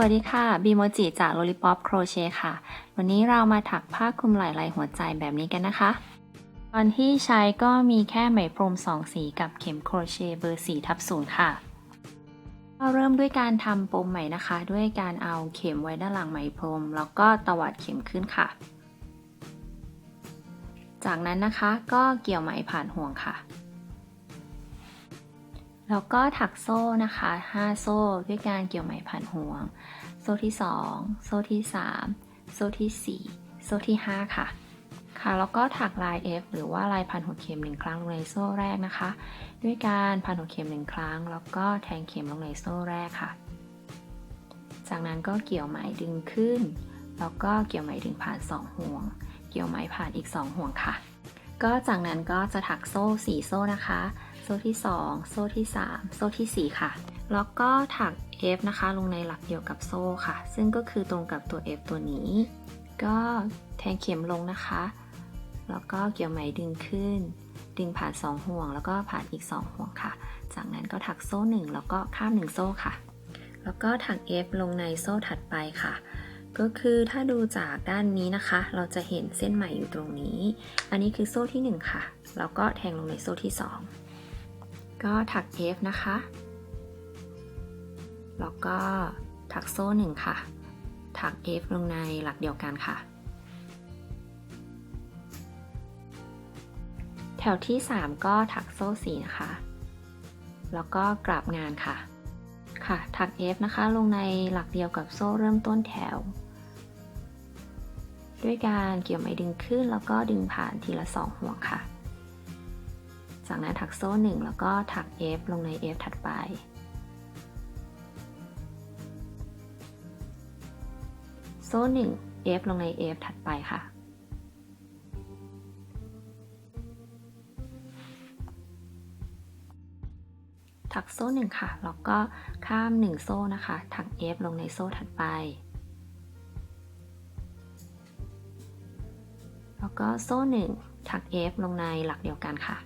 วัสดีค่ะบีโมจิจาก Lollipop Crochet ค่ะวันนี้เรามาถักผ้าคลุมไหล่ลายหัวใจแบบนี้กันนะคะตอนที่ใช้ก็มีแค่ไหมพรม2สีกับเข็มโครเชต์เบอร์ 4/0 ค่ะก็เริ่มด้วยการทำปมไหมนะคะด้วยการเอาเข็มไว้ด้านหลังไหมพรมแล้วก็ตวัดเข็มขึ้นค่ะจากนั้นนะคะก็เกี่ยวไหมผ่านห่วงค่ะแล้วก็ถักโซ่นะคะ5โซ่ด้วยการเกี่ยวไหมผ่านห่วงโซ่ที่2โซ่ที่3โซ่ที่4โซ่ที่5ค่ะแล้วก็ถักลาย F หรือว่าลายพันหัวเข็ม1ครั้งลงในโซ่แรกนะคะด้วยการพันหัวเข็ม1ครั้งแล้วก็แทงเข็มลงในโซ่แรกค่ะจากนั้นก็เกี่ยวไหมดึงขึ้นแล้วก็เกี่ยวไหมดึงผ่าน2ห่วงเกี่ยวไหมผ่านอีก2ห่วงค่ะก็จากนั้นก็จะถักโซ่4โซ่นะคะโซ่ที่2โซ่ที่3โซ่ที่4ค่ะแล้วก็ถัก F นะคะลงในหลักเดียวกับโซ่ค่ะซึ่งก็คือตรงกับตัว F ตัวนี้ก็แทงเข็มลงนะคะแล้วก็เกี่ยวไหมดึงขึ้นดึงผ่าน2ห่วงแล้วก็ผ่านอีก2ห่วงค่ะจากนั้นก็ถักโซ่1แล้วก็ข้าม1โซ่ค่ะแล้วก็ถัก F ลงในโซ่ถัดไปค่ะก็คือถ้าดูจากด้านนี้นะคะเราจะเห็นเส้นไหมอยู่ตรงนี้อันนี้คือโซ่ที่1ค่ะแล้วก็แทงลงในโซ่ที่2ก็ถัก F นะคะแล้วก็ถักโซ่1ค่ะถัก F ลงในหลักเดียวกันค่ะแถวที่3ก็ถักโซ่4นะคะแล้วก็กลับงานค่ะถัก F นะคะลงในหลักเดียวกับโซ่เริ่มต้นแถวด้วยการเกี่ยวไหมดึงขึ้นแล้วก็ดึงผ่านทีละ2ห่วงค่ะจากนั้นถักโซ่1แล้วก็ถัก F ลงใน F ถัดไปโซ่1 F ลงใน F ถัดไปค่ะถักโซ่1ค่ะแล้วก็ข้าม1โซ่นะคะถัก F ลงในโซ่ถัดไปแล้วก็โซ่1ถัก F ลงในหลักเดียวกันค่ะ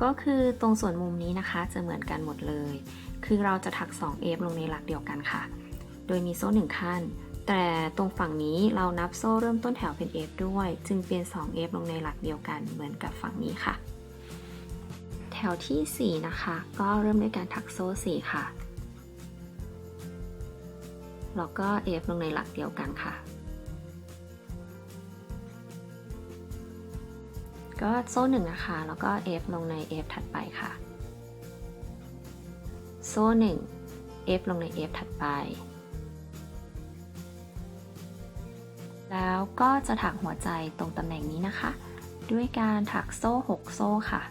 ก็คือตรงส่วนมุมนี้นะคะจะเหมือนกันหมดเลยคือเราจะถัก2 F ลงในหลักเดียวกันค่ะโดยมีโซ่1ขั้นแต่ตรงฝั่งนี้เรานับโซ่เริ่มต้นแถวเป็น F ด้วยจึงเป็น2 F ลงในหลักเดียวกันเหมือนกับฝั่งนี้ค่ะแถวที่4นะคะก็เริ่มด้วยการถักโซ่4ค่ะแล้วก็ F ลงในหลักเดียวกันค่ะก็โซ่1นะคะแล้วก็ F ลงใน F ถัดไปค่ะโซ่1 F ลงใน F ถัดไปแล้วก็จะถักหัวใจตรงตำแหน่งนี้นะคะด้วยการถักโซ่6โซ่ค่ะ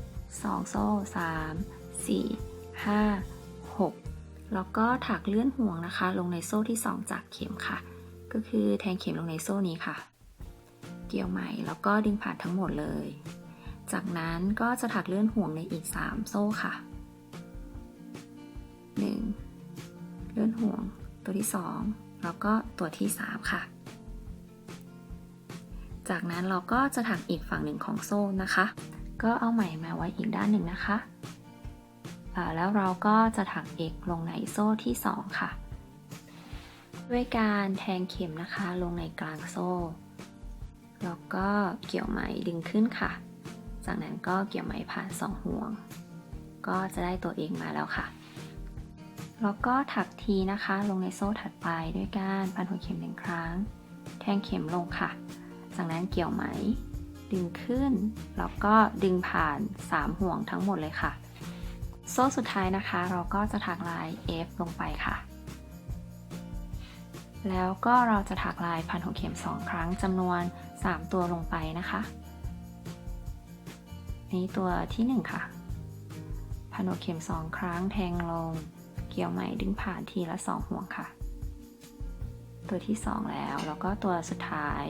2โซ่3 4 5 6แล้วก็ถักเลื่อนห่วงนะคะลงในโซ่ที่2จากเข็มค่ะก็คือแทงเข็มลงในโซ่นี้ค่ะเกี่ยวไหมแล้วก็ดึงผ่านทั้งหมดเลยจากนั้นก็จะถักเลื่อนห่วงในอีก3โซ่ค่ะ1เลื่อนห่วงตัวที่2แล้วก็ตัวที่3ค่ะจากนั้นเราก็จะถักอีกฝั่งหนึ่งของโซ่นะคะก็เอาไหมมาไว้อีกด้านหนึ่งนะคะแล้วเราก็จะถัก X ลงในโซ่ที่2ค่ะด้วยการแทงเข็มนะคะลงในกลางโซ่แล้วก็เกี่ยวไหมดึงขึ้นค่ะจากนั้นก็เกี่ยวไหมผ่าน2ห่วงก็จะได้ตัว X มาแล้วค่ะแล้วก็ถักทีนะคะลงในโซ่ถัดไปด้วยการพันหัวเข็ม1ครั้งแทงเข็มลงค่ะจากนั้นเกี่ยวไหมดึงขึ้นแล้วก็ดึงผ่าน3ห่วงทั้งหมดเลยค่ะโซ่สุดท้ายนะคะเราก็จะถักลาย F ลงไปค่ะแล้วก็เราจะถักลายพันหัวเข็ม2ครั้งจำนวน3ตัวลงไปนะคะนี่ตัวที่1ค่ะพันหัวเข็ม2ครั้งแทงลงเกี่ยวไหมดึงผ่านทีละ2ห่วงค่ะตัวที่2แล้วก็ตัวสุดท้าย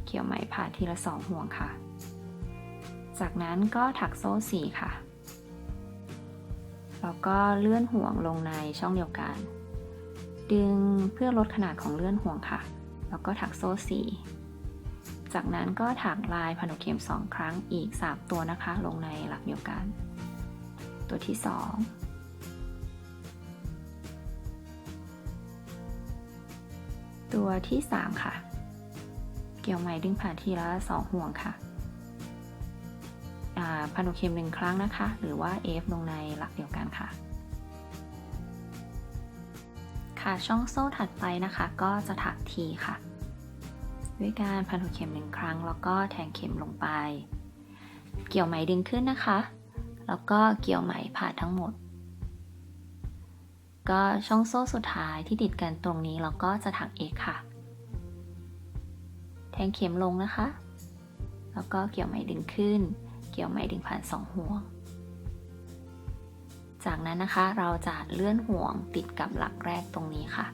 เกี่ยวไหมผ่านทีละ2ห่วงค่ะจากนั้นก็ถักโซ่4ค่ะแล้วก็เลื่อนห่วงลงในช่องเดียวกันดึงเพื่อลดขนาดของเลื่อนห่วงค่ะแล้วก็ถักโซ่4จากนั้นก็ถักลายพันหัวเข็ม2ครั้งอีก3ตัวนะคะลงในหลักเดียวกัน ตัวที่2ตัวที่3ค่ะเกี่ยวไหมดึงผ่านทีละ2ห่วงค่ะพันหัวเข็ม1ครั้งนะคะหรือว่า F ลงในหลักเดียวกันค่ะค่ะช่องโซ่ถัดไปนะคะก็จะถัก T ค่ะด้วยการพันหัวเข็ม1ครั้งแล้วก็แทงเข็มลงไปเกี่ยวไหมดึงขึ้นนะคะแล้วก็เกี่ยวไหมผ่านทั้งหมดก็ช่องโซ่สุดท้ายที่ติดกันตรงนี้เราก็จะถัก X ค่ะแทงเข็มลงนะคะแล้วก็เกี่ยวไหมดึงขึ้นเกี่ยวไหมดึงผ่าน2ห่วงจากนั้นนะคะเราจะเลื่อนห่วงติดกับหลักแรกตรงนี้ค่ะ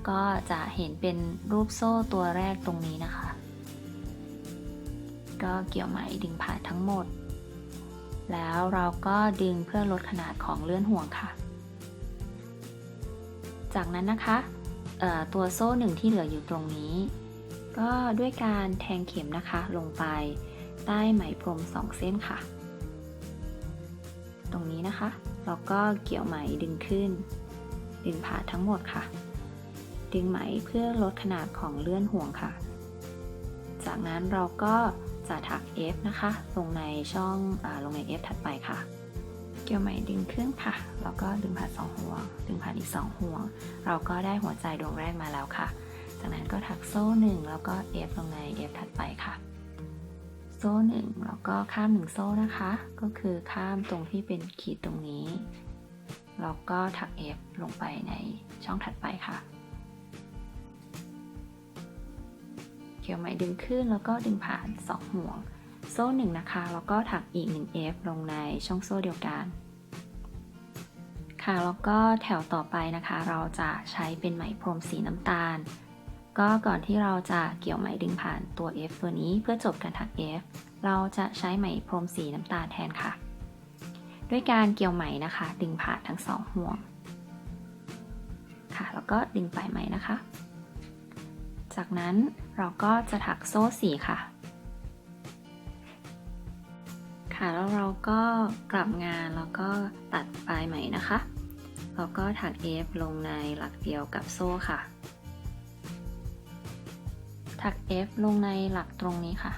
ก็จะเห็นเป็นรูปโซ่ตัวแรกตรงนี้นะคะก็เกี่ยวไหมดึงผ่านทั้งหมดแล้วเราก็ดึงเพื่อลดขนาดของเลื่อนห่วงค่ะจากนั้นนะคะตัวโซ่1ที่เหลืออยู่ตรงนี้ก็ด้วยการแทงเข็มนะคะลงไปใต้ไหมพรม2เส้นค่ะตรงนี้นะคะเราก็เกี่ยวไหมดึงขึ้นดึงผ่านทั้งหมดค่ะดึงไหมเพื่อลดขนาดของเลื่อนห่วงค่ะจากนั้นเราก็จะถัก F นะคะลงในช่องลงใน F ถัดไปค่ะเกี่ยวไหมดึงขึ้นค่ะแล้วก็ดึงผ่าน2ห่วงดึงผ่านอีก2ห่วงเราก็ได้หัวใจดวงแรกมาแล้วค่ะจากนั้นก็ถักโซ่1แล้วก็ F ลงใน F ถัดไปค่ะโซ่1แล้วก็ข้าม1โซ่นะคะก็คือข้ามตรงที่เป็นขีดตรงนี้แล้วก็ถัก F ลงไปในช่องถัดไปค่ะเกี่ยวไหมดึงขึ้นแล้วก็ดึงผ่าน2ห่วงโซ่1นะคะแล้วก็ถักอีก1 F ลงในช่องโซ่เดียวกันค่ะแล้วก็แถวต่อไปนะคะเราจะใช้เป็นไหมพรมสีน้ำตาลก็ก่อนที่เราจะเกี่ยวไหมดึงผ่านตัว F ตัวนี้เพื่อจบการถัก F เราจะใช้ไหมพรมสีน้ำตาลแทนค่ะด้วยการเกี่ยวไหมนะคะดึงผ่านทั้ง2ห่วงค่ะแล้วก็ดึงปลายไหมนะคะจากนั้นเราก็จะถักโซ่4ค่ะค่ะแล้วเราก็กลับงานแล้วก็ตัดปลายไหมนะคะแล้วก็ถัก F ลงในหลักเดียวกับโซ่ค่ะถัก F ลงในหลักตรงนี้ค่ะ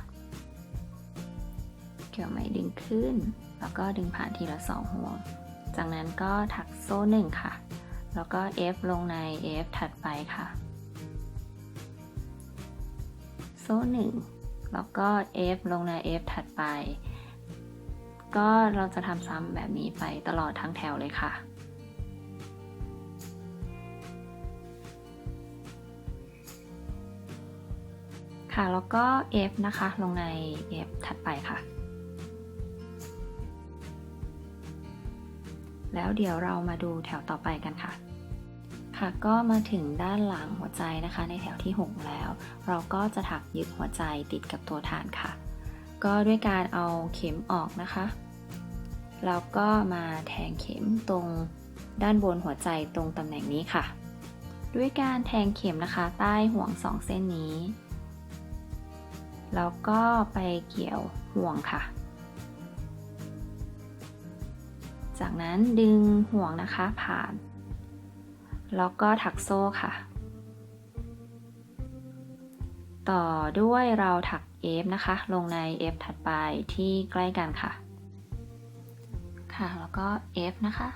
เกี่ยวไหมดึงขึ้นแล้วก็ดึงผ่านทีละ2ห่วงจากนั้นก็ถักโซ่1ค่ะแล้วก็ F ลงใน F ถัดไปค่ะโซ่1แล้วก็ F ลงใน F ถัดไปก็เราจะทำซ้ำแบบนี้ไปตลอดทั้งแถวเลยค่ะค่ะแล้วก็ F นะคะลงใน F ถัดไปค่ะแล้วเดี๋ยวเรามาดูแถวต่อไปกันค่ะค่ะก็มาถึงด้านหลังหัวใจนะคะในแถวที่6แล้วเราก็จะถักยึดหัวใจติดกับตัวฐานค่ะก็ด้วยการเอาเข็มออกนะคะแล้วก็มาแทงเข็มตรงด้านบนหัวใจตรงตำแหน่งนี้ค่ะด้วยการแทงเข็มนะคะใต้ห่วง2เส้นนี้แล้วก็ไปเกี่ยวห่วงค่ะจากนั้นดึงห่วงนะคะผ่านแล้วก็ถักโซ่ค่ะต่อด้วยเราถัก F นะคะลงใน F ถัดไปที่ใกล้กันค่ะค่ะแล้วก็ F นะคะ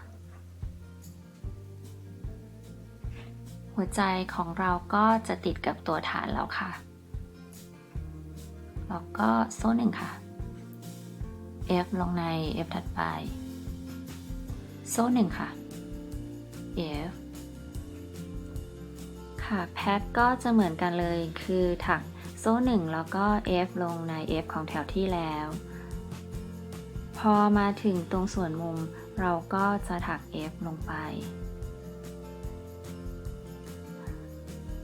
หัวใจของเราก็จะติดกับตัวฐานแล้วค่ะแล้วก็โซ่1ค่ะ F ลงใน F ถัดไปโซ่1ค่ะ F ค่ะแพทก็จะเหมือนกันเลยคือถักโซ่1แล้วก็ F ลงใน F ของแถวที่แล้วพอมาถึงตรงส่วนมุมเราก็จะถัก F ลงไป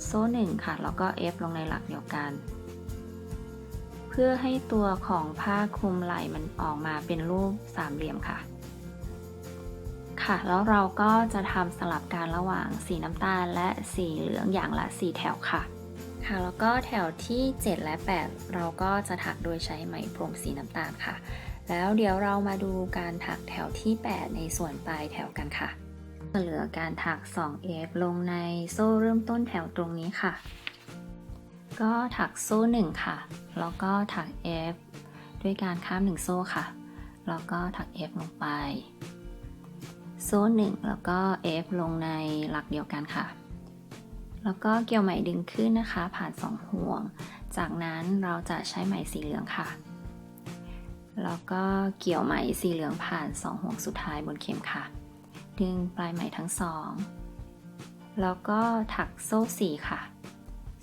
โซ่1ค่ะแล้วก็ F ลงในหลักเดียวกันเพื่อให้ตัวของผ้าคลุมไหล่มันออกมาเป็นรูปสามเหลี่ยมค่ะค่ะแล้วเราก็จะทำสลับกันระหว่างสีน้ำตาลและสีเหลืองอย่างละ4แถวค่ะค่ะแล้วก็แถวที่7และ8เราก็จะถักโดยใช้ไหมพรมสีน้ำตาลค่ะ แล้วเดี๋ยวเรามาดูการถักแถวที่ 8 ในส่วนปลายแถวกันค่ะเหลือการถัก 2F ลงในโซ่เริ่มต้นแถวตรงนี้ค่ะก็ถักโซ่1ค่ะแล้วก็ถัก F ด้วยการข้าม1โซ่ค่ะแล้วก็ถัก F ลงไปโซ่1แล้วก็ F ลงในหลักเดียวกันค่ะแล้วก็เกี่ยวไหมดึงขึ้นนะคะผ่าน2ห่วงจากนั้นเราจะใช้ไหมสีเหลืองค่ะแล้วก็เกี่ยวไหมสีเหลืองผ่าน2ห่วงสุดท้ายบนเข็มค่ะดึงปลายไหมทั้ง2แล้วก็ถักโซ่4ค่ะ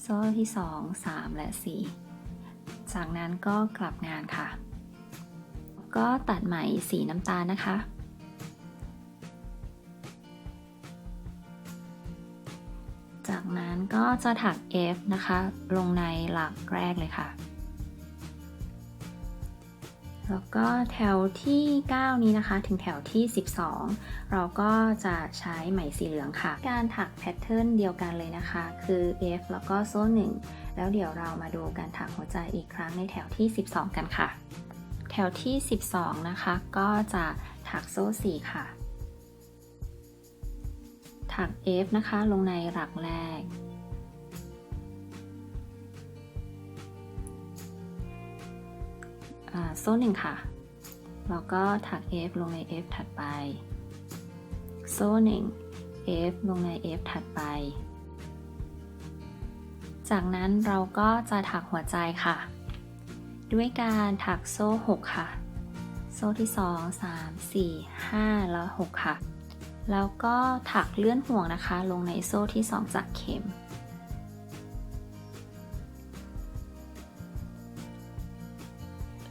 โซ่ที่2 3และ4จากนั้นก็กลับงานค่ะก็ตัดไหมสีน้ำตาลนะคะจากนั้นก็จะถัก F นะคะลงในหลักแรกเลยค่ะแล้วก็แถวที่ 9 นี้นะคะถึงแถวที่ 12เราก็จะใช้ไหมสีเหลืองค่ะการถักแพทเทิร์นเดียวกันเลยนะคะคือ F แล้วก็โซ่1แล้วเดี๋ยวเรามาดูการถักหัวใจอีกครั้งในแถวที่ 12กันค่ะแถวที่ 12นะคะก็จะถักโซ่4ค่ะถัก F นะคะลงในหลักแรกโซ่1ค่ะแล้วก็ถัก F ลงใน F ถัดไปโซ่1 F ลงใน F ถัดไปจากนั้นเราก็จะถักหัวใจค่ะด้วยการถักโซ่6ค่ะโซ่ที่2 3 4 5แล้ว6ค่ะแล้วก็ถักเลื่อนห่วงนะคะลงในโซ่ที่2จากเข็ม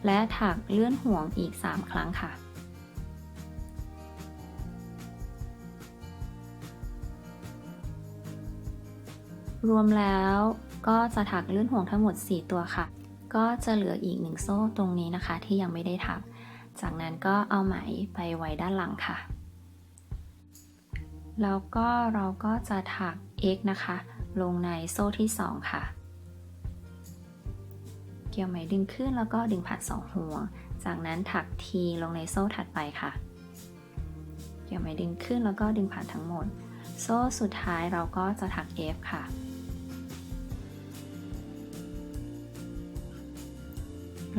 และถักเลื่อนห่วงอีก3ครั้งค่ะรวมแล้วก็จะถักเลื่อนห่วงทั้งหมด4ตัวค่ะก็จะเหลืออีก1โซ่ตรงนี้นะคะที่ยังไม่ได้ถักจากนั้นก็เอาไหมไปไว้ด้านหลังค่ะแล้วก็เราก็จะถัก X นะคะลงในโซ่ที่2ค่ะเกี่ยวไหมดึงขึ้นแล้วก็ดึงผ่าน2ห่วงจากนั้นถัก T ลงในโซ่ถัดไปค่ะเกี่ยวไหมดึงขึ้นแล้วก็ดึงผ่านทั้งหมดโซ่สุดท้ายเราก็จะถัก F ค่ะ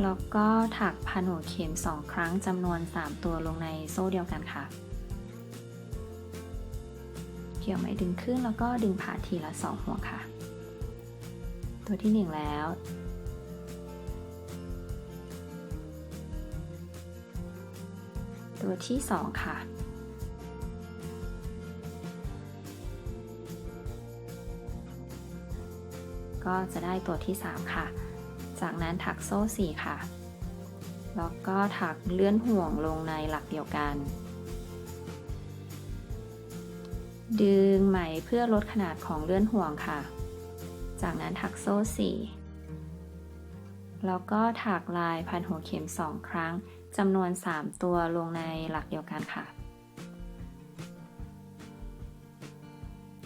แล้วก็ถักพันหัวเข็ม2ครั้งจำนวน3ตัวลงในโซ่เดียวกันค่ะเกี่ยวไหมดึงขึ้นแล้วก็ดึงผ่านทีละ2ห่วงค่ะตัวที่1แล้วตัวที่2ค่ะก็จะได้ตัวที่3ค่ะจากนั้นถักโซ่4ค่ะแล้วก็ถักเลื่อนห่วงลงในหลักเดียวกันดึงไหมเพื่อลดขนาดของเลื่อนห่วงค่ะจากนั้นถักโซ่4แล้วก็ถักลายพันหัวเข็ม2ครั้งจำนวน3ตัวลงในหลักเดียวกันค่ะ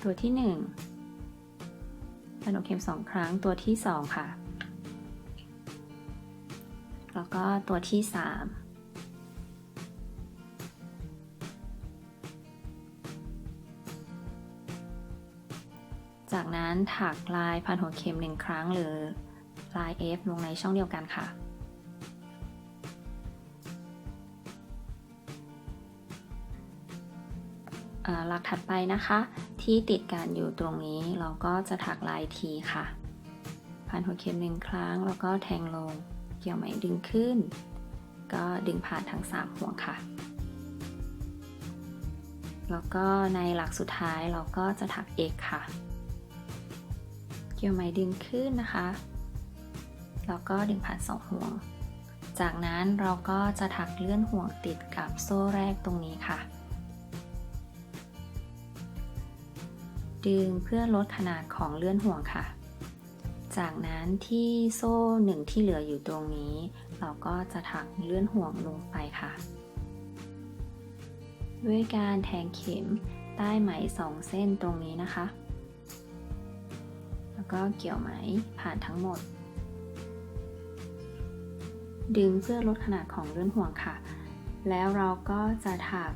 ตัวที่1พันหัวเข็ม2ครั้งตัวที่2ค่ะแล้วก็ตัวที่3จากนั้นถักลายพันหัวเข็ม1ครั้งหรือลาย F ลงในช่องเดียวกันค่ะหลักถัดไปนะคะที่ติดกันอยู่ตรงนี้เราก็จะถักลาย T ค่ะพันหัวเข็ม1ครั้งแล้วก็แทงลงเกี่ยวไหมดึงขึ้นก็ดึงผ่านทั้ง3ห่วงค่ะแล้วก็ในหลักสุดท้ายเราก็จะถัก X ค่ะเกี่ยวไหมดึงขึ้นนะคะแล้วก็ดึงผ่าน2ห่วงจากนั้นเราก็จะถักเลื่อนห่วงติดกับโซ่แรกตรงนี้ค่ะดึงเพื่อลดขนาดของเลื่อนห่วงค่ะจากนั้นที่โซ่1ที่เหลืออยู่ตรงนี้เราก็จะถักเลื่อนห่วงลงไปค่ะด้วยการแทงเข็มใต้ไหม2เส้นตรงนี้นะคะแล้วก็เกี่ยวไหมผ่านทั้งหมด ดึงเพื่อลดขนาดของเลื่อนห่วงค่ะแล้วเราก็จะถัก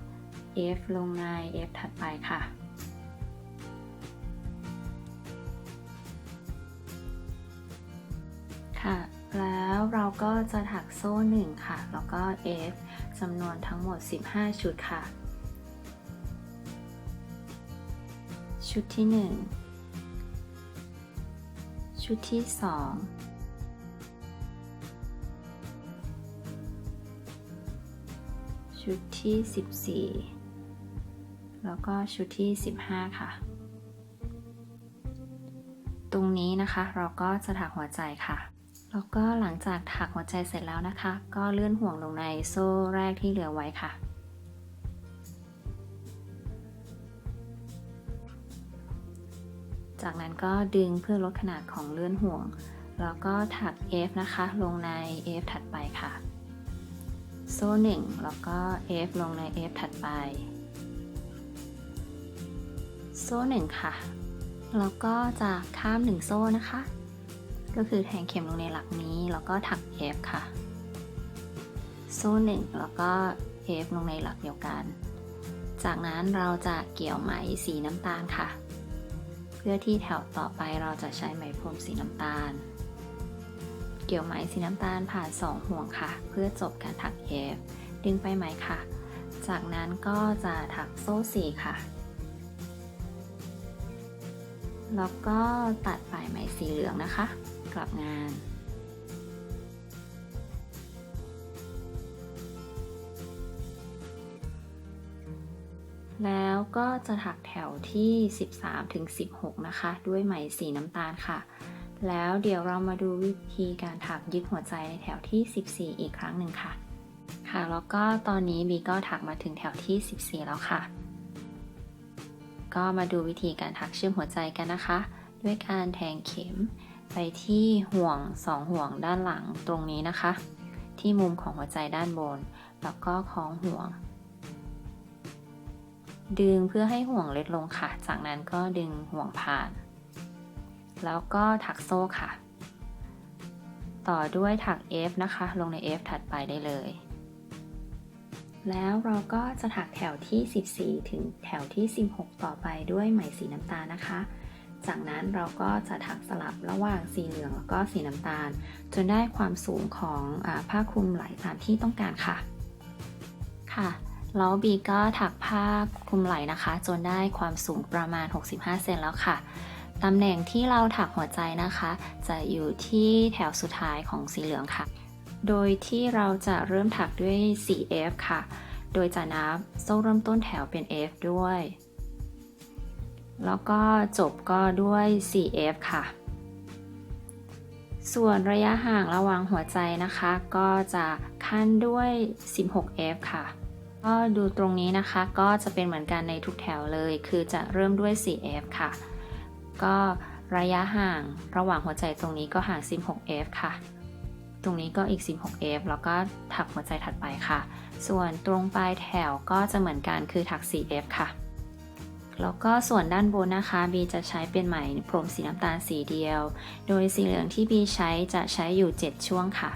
F ลงใน F ถัดไปค่ะแล้วเราก็จะถักโซ่1ค่ะแล้วก็ F จำนวนทั้งหมด15ชุดค่ะชุดที่1ชุดที่2ชุดที่14แล้วก็ชุดที่15ค่ะตรงนี้นะคะเราก็จะถักหัวใจค่ะแล้วก็หลังจากถักหัวใจเสร็จแล้วนะคะก็เลื่อนห่วงลงในโซ่แรกที่เหลือไว้ค่ะจากนั้นก็ดึงเพื่อลดขนาดของเลื่อนห่วงแล้วก็ถัก F นะคะลงใน F ถัดไปค่ะโซ่1แล้วก็ F ลงใน F ถัดไปโซ่1ค่ะแล้วก็จะข้าม1โซ่นะคะก็คือแทงเข็มลงในหลักนี้แล้วก็ถัก F ค่ะโซ่1แล้วก็ F ลงในหลักเดียวกันจากนั้นเราจะเกี่ยวไหมสีน้ำตาลค่ะเพื่อที่แถวต่อไปเราจะใช้ไหมพรมสีน้ำตาลเกี่ยวไหมสีน้ำตาลผ่าน2ห่วงค่ะเพื่อจบการถัก F ดึงไปไหมค่ะจากนั้นก็จะถักโซ่4ค่ะแล้วก็ตัดปลายไหมสีเหลืองนะคะกลับงานแล้วก็จะถักแถวที่13ถึง16นะคะด้วยไหมสีน้ำตาลค่ะแล้วเดี๋ยวเรามาดูวิธีการถักยึดหัวใจในแถวที่14อีกครั้งหนึ่งค่ะแล้วก็ตอนนี้บีก็ถักมาถึงแถวที่14แล้วค่ะก็มาดูวิธีการถักเชื่อมหัวใจกันนะคะด้วยการแทงเข็มไปที่ห่วง2ห่วงด้านหลังตรงนี้นะคะที่มุมของหัวใจด้านบนแล้วก็คล้องห่วงดึงเพื่อให้ห่วงเล็ดลงค่ะจากนั้นก็ดึงห่วงผ่านแล้วก็ถักโซ่ค่ะต่อด้วยถัก F นะคะลงใน F ถัดไปได้เลยแล้วเราก็จะถักแถวที่14ถึงแถวที่16ต่อไปด้วยไหมสีน้ำตาลนะคะจากนั้นเราก็จะถักสลับระหว่างสีเหลืองแล้วก็สีน้ำตาลจนได้ความสูงของผ้าคลุมไหล่ตามที่ต้องการค่ะแล้วบีก็ถักผ้าคลุมไหล่นะคะจนได้ความสูงประมาณ65เซนแล้วค่ะตำแหน่งที่เราถักหัวใจนะคะจะอยู่ที่แถวสุดท้ายของสีเหลืองค่ะโดยที่เราจะเริ่มถักด้วย 4F ค่ะโดยจะนับโซ่เริ่มต้นแถวเป็น F ด้วยแล้วก็จบก็ด้วย 4F ค่ะส่วนระยะห่างระหว่างหัวใจนะคะก็จะขั้นด้วย 16F ค่ะก็ดูตรงนี้นะคะก็จะเป็นเหมือนกันในทุกแถวเลยคือจะเริ่มด้วย 4F ค่ะก็ระยะห่างระหว่างหัวใจตรงนี้ก็ห่าง 16F ค่ะตรงนี้ก็อีก 16F แล้วก็ถักหัวใจถัดไปค่ะส่วนตรงปลายแถวก็จะเหมือนกันคือถัก 4F ค่ะแล้วก็ส่วนด้านบนนะคะบีจะใช้เป็นไหมพรมสีน้ำตาลสีเดียวโดยสีเหลืองที่บีใช้จะใช้อยู่7ช่วงค่ะ